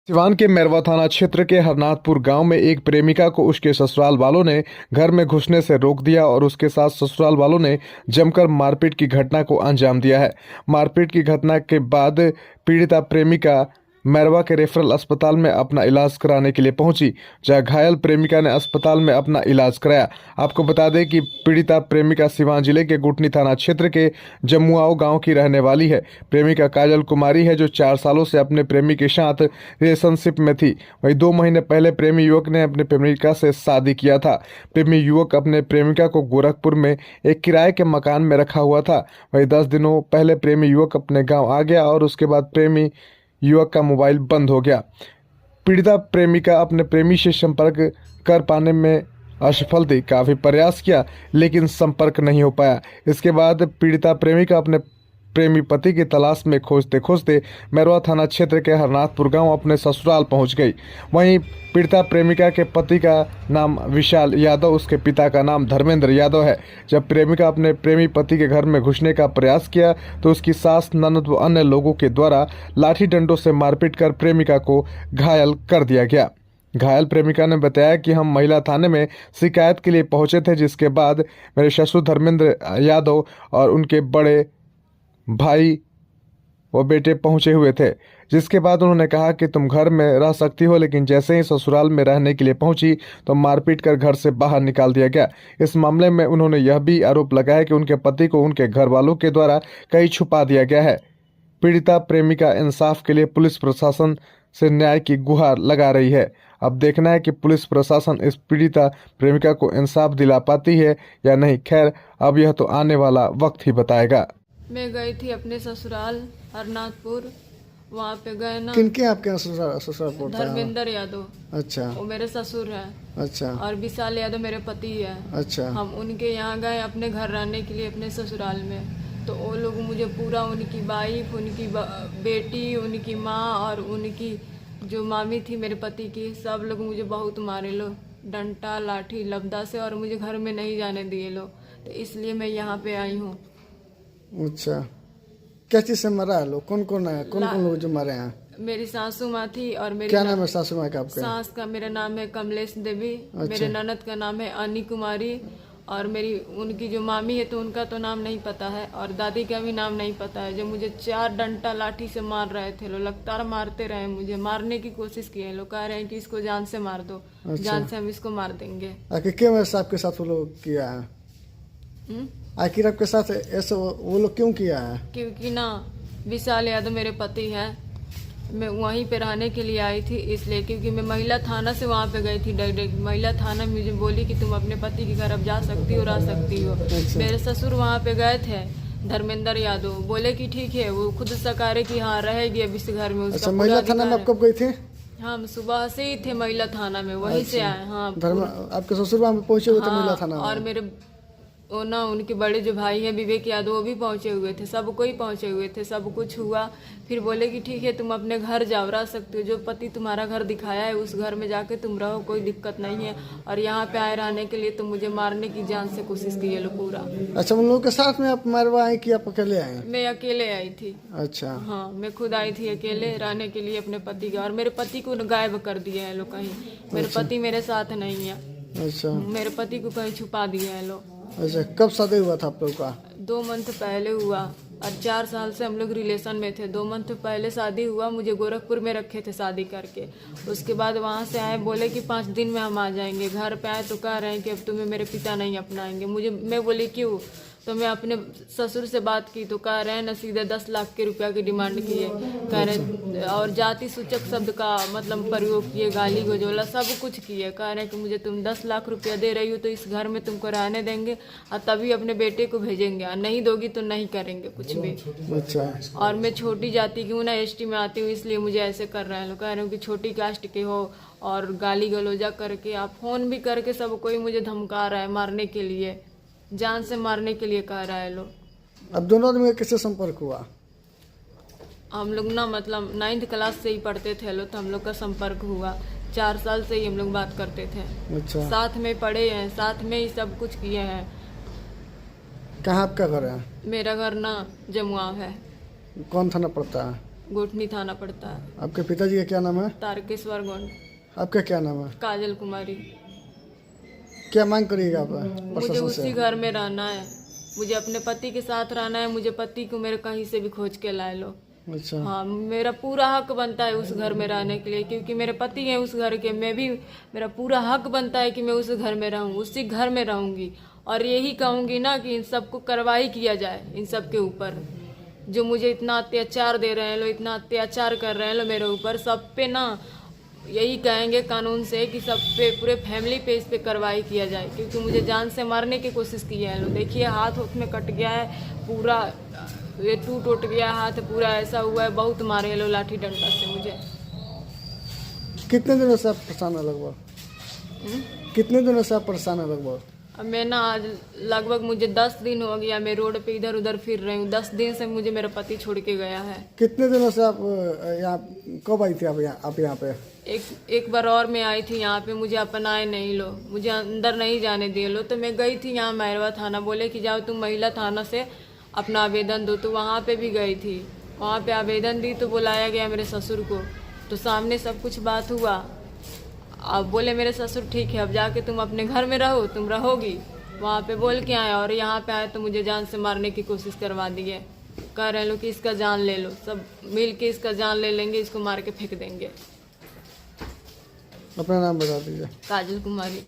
सिवान के मैरवा थाना क्षेत्र के हरनाथपुर गांव में एक प्रेमिका को उसके ससुराल वालों ने घर में घुसने से रोक दिया और उसके साथ ससुराल वालों ने जमकर मारपीट की घटना को अंजाम दिया है। मारपीट की घटना के बाद पीड़िता प्रेमिका मैरवा के रेफरल अस्पताल में अपना इलाज कराने के लिए पहुंची, जहां घायल प्रेमिका ने अस्पताल में अपना इलाज कराया। आपको बता दें कि पीड़िता प्रेमिका सिवान जिले के गुटनी थाना क्षेत्र के जमुआओं गांव की रहने वाली है। प्रेमिका काजल कुमारी है, जो 4 सालों से अपने प्रेमी के साथ रिलेशनशिप में थी। वहीं 2 महीने पहले प्रेमी युवक ने अपने प्रेमिका से शादी किया था। प्रेमी युवक अपने प्रेमिका को गोरखपुर में एक किराए के मकान में रखा हुआ था। वहीं 10 दिनों पहले प्रेमी युवक अपने गाँव आ गया और उसके बाद प्रेमी युवक का मोबाइल बंद हो गया। पीड़िता प्रेमिका अपने प्रेमी से संपर्क कर पाने में असफल थी। काफी प्रयास किया लेकिन संपर्क नहीं हो पाया। इसके बाद पीड़िता प्रेमिका अपने प्रेमी पति की तलाश में खोजते खोजते मैरवा थाना क्षेत्र के हरनाथपुर गांव अपने ससुराल पहुंच गई। वहीं पीड़िता प्रेमिका के पति का नाम विशाल यादव, उसके पिता का नाम धर्मेंद्र यादव है। जब प्रेमिका अपने प्रेमी पति के घर में घुसने का प्रयास किया तो उसकी सास, ननद व अन्य लोगों के द्वारा लाठी डंडों से मारपीट कर प्रेमिका को घायल कर दिया गया। घायल प्रेमिका ने बताया कि हम महिला थाने में शिकायत के लिए पहुंचे थे, जिसके बाद मेरे ससुर धर्मेंद्र यादव और उनके बड़े भाई व बेटे पहुंचे हुए थे, जिसके बाद उन्होंने कहा कि तुम घर में रह सकती हो, लेकिन जैसे ही ससुराल में रहने के लिए पहुंची तो मारपीट कर घर से बाहर निकाल दिया गया। इस मामले में उन्होंने यह भी आरोप लगाया कि उनके पति को उनके घर वालों के द्वारा कहीं छुपा दिया गया है। पीड़िता प्रेमिका इंसाफ के लिए पुलिस प्रशासन से न्याय की गुहार लगा रही है। अब देखना है कि पुलिस प्रशासन इस पीड़िता प्रेमिका को इंसाफ दिला पाती है या नहीं। खैर, अब यह तो आने वाला वक्त ही बताएगा। मैं गई थी अपने ससुराल हरनाथपुर, वहाँ पे गए ना। किनके आपके यहाँ ससुराल पड़ता है? धर्मेंद्र यादव, अच्छा, वो मेरे ससुर हैं। अच्छा, और विशाल यादव मेरे पति है। अच्छा, हम उनके यहाँ गए अपने घर रहने के लिए, अपने ससुराल में। तो वो लोग मुझे पूरा, उनकी वाइफ, उनकी बेटी, उनकी माँ और उनकी जो मामी थी मेरे पति की, सब लोग मुझे बहुत मारे लो, डंडा लाठी लबदा से, और मुझे घर में नहीं जाने दिए लो। तो इसलिए मैं यहाँ पे आई हूँ। अच्छा, क्या चीज से मरा है लोग? कौन कौन है? कौन कौन लोग जो मारे हैं? मेरी सासू माँ थी और मेरी क्या नाम है सासू माँ का आपका? सास का मेरा नाम है कमलेश देवी। अच्छा। मेरे ननद का नाम है अनी कुमारी, और मेरी उनकी जो मामी है तो उनका तो नाम नहीं पता है, और दादी का भी नाम नहीं पता है। जो मुझे 4 डंडा लाठी से मार रहे थे लोग, लगातार मारते रहे, मुझे मारने की कोशिश किए लोग। कह रहे हैं कि इसको जान से मार दो। अच्छा। जान से हम इसको मार देंगे। आखिर क्यों वैसे आपके साथ वो लोग किया है? आखिर आपके साथ ऐसा वो लोग क्यों किया है? क्योंकि ना विशाल यादव मेरे पति हैं। मैं वहीं पे रहने के लिए आई थी इसलिए, क्योंकि मैं महिला थाना से वहाँ पे गई थी डायरेक्ट। महिला थाना मुझे बोली कि तुम अपने पति के घर अब जा सकती हो, रह सकती हो। अच्छा। मेरे ससुर वहाँ पे गए थे, धर्मेंद्र यादव, बोले कि ठीक है। वो खुद सकारे कि हाँ रहेगी अब इस घर में। अच्छा, महिला थाना में आप कब गई थी? हम सुबह से ही थे महिला थाना में, वहीं से आए। हाँ, आपके ससुर वहाँ पहुंचे हुए थे महिला थाना में? और मेरे वो ना उनके बड़े जो भाई हैं विवेक यादव, वो भी पहुंचे हुए थे। सब कोई पहुंचे हुए थे, सब कुछ हुआ। फिर बोले कि ठीक है तुम अपने घर जाओ, रह सकते हो। जो पति तुम्हारा घर दिखाया है उस घर में जाके तुम रहो, कोई दिक्कत नहीं है। और यहाँ पे आए रहने के लिए तो मुझे मारने की जान से कोशिश की ये लोग पूरा। अच्छा, उन लोगों के साथ में आप मैरवा आई कि आप अकेले आए? मैं अकेले आई थी। अच्छा, हाँ, मैं खुद आई थी अकेले रहने के लिए अपने पति का। और मेरे पति को गायब कर दिए हैं लोग कहीं। मेरे पति मेरे साथ नहीं है। अच्छा, मेरे पति को कहीं छुपा दिए हैं लोग। अच्छा, कब शादी हुआ था आप लोग का? 2 मंथ पहले हुआ, और 4 साल से हम लोग रिलेशन में थे। 2 मंथ पहले शादी हुआ, मुझे गोरखपुर में रखे थे शादी करके। उसके बाद वहाँ से आए, बोले कि 5 दिन में हम आ जाएंगे। घर पे आए तो कह रहे हैं कि अब तुम्हें मेरे पिता नहीं अपनाएंगे। मैं बोली क्यों? तो मैं अपने ससुर से बात की तो कह रहे हैं ना, सीधे 10 लाख के रुपया की डिमांड किए। कह रहे, और जाति सूचक शब्द का मतलब प्रयोग किए, गाली गजोला सब कुछ किए। कह रहे हैं कि मुझे तुम 10 लाख रुपया दे रही हो तो इस घर में तुमको रहने देंगे, और तभी अपने बेटे को भेजेंगे, और नहीं दोगी तो नहीं करेंगे कुछ भी। अच्छा, और मैं छोटी जाति की हूँ ना, एसटी में आती हूँ, इसलिए मुझे ऐसे कर रहे हैं लोग। कह रहे हो कि छोटी कास्ट के हो, और गाली गलौजा करके, आप फोन भी करके सब कोई मुझे धमका रहा है मारने के लिए, जान से मारने के लिए कह रहा है लोग। अब दोनों आदमी का कैसे संपर्क हुआ? हम लोग ना मतलब 9th क्लास से ही पढ़ते थे लोग, तो हम लोग का संपर्क हुआ। 4 साल से ही हम लोग बात करते थे। अच्छा, साथ में पढ़े हैं, साथ में ही सब कुछ किए हैं। कहाँ आपका घर है? मेरा घर ना जमुआ है। कौन थाना पड़ता है? गोठनी थाना पड़ता है। आपके पिताजी का क्या नाम है? तारकेश्वर गौंड। आपका क्या नाम है? काजल कुमारी। क्या मांग करिएगा आप मुझे प्रशासन उसी से? घर में रहना है, मुझे अपने पति के साथ रहना है, मुझे पति को मेरे कहीं से भी खोज के लाए लो। अच्छा, हाँ, मेरा पूरा हक बनता है उस घर में रहने के लिए, क्योंकि मेरे पति हैं उस घर के, मैं भी, मेरा पूरा हक बनता है कि मैं उस घर में रहूँ, उसी घर में रहूँगी। और यही कहूँगी ना कि इन सबको कार्रवाई किया जाए, इन सब के ऊपर जो मुझे इतना अत्याचार दे रहे हैं लोग, इतना अत्याचार कर रहे हैं लोग मेरे ऊपर, सब पे ना यही कहेंगे कानून से कि सब पे, पूरे फैमिली पे इस पे कार्रवाई किया जाए, क्योंकि मुझे जान से मारने की कोशिश की है लोग। देखिए हाथ उठ में कट गया है पूरा, ये टूट गया हाथ पूरा, ऐसा हुआ है, बहुत मारे हैं लोग लाठी डंडा से मुझे। कितने दिनों से आप परेशान है लगभग? कितने दिनों से आप परेशान है लगभग? अब मैं ना आज लगभग मुझे 10 दिन हो गया, मैं रोड पे इधर उधर फिर रही हूँ। 10 दिन से मुझे मेरा पति छोड़ के गया है। कितने दिनों से आप यहाँ, कब आई थी आप यहाँ पे? एक बार और मैं आई थी यहाँ पे, मुझे अपनाए नहीं लो, मुझे अंदर नहीं जाने दिए लो, तो मैं गई थी यहाँ मैरवा थाना, बोले कि जाओ तुम महिला थाना से अपना आवेदन दो, तो वहाँ पे भी गई थी, वहाँ पे आवेदन दी तो बुलाया गया मेरे ससुर को, तो सामने सब कुछ बात हुआ। अब बोले मेरे ससुर ठीक है अब जाके तुम अपने घर में रहो, तुम रहोगी, वहाँ पे बोल के आए, और यहाँ पे आए तो मुझे जान से मारने की कोशिश करवा दिए। कह रहे लोग कि इसका जान ले लो, सब मिल के इसका जान ले लेंगे, इसको मार के फेंक देंगे। अपना नाम बता दीजिए। काजल कुमारी।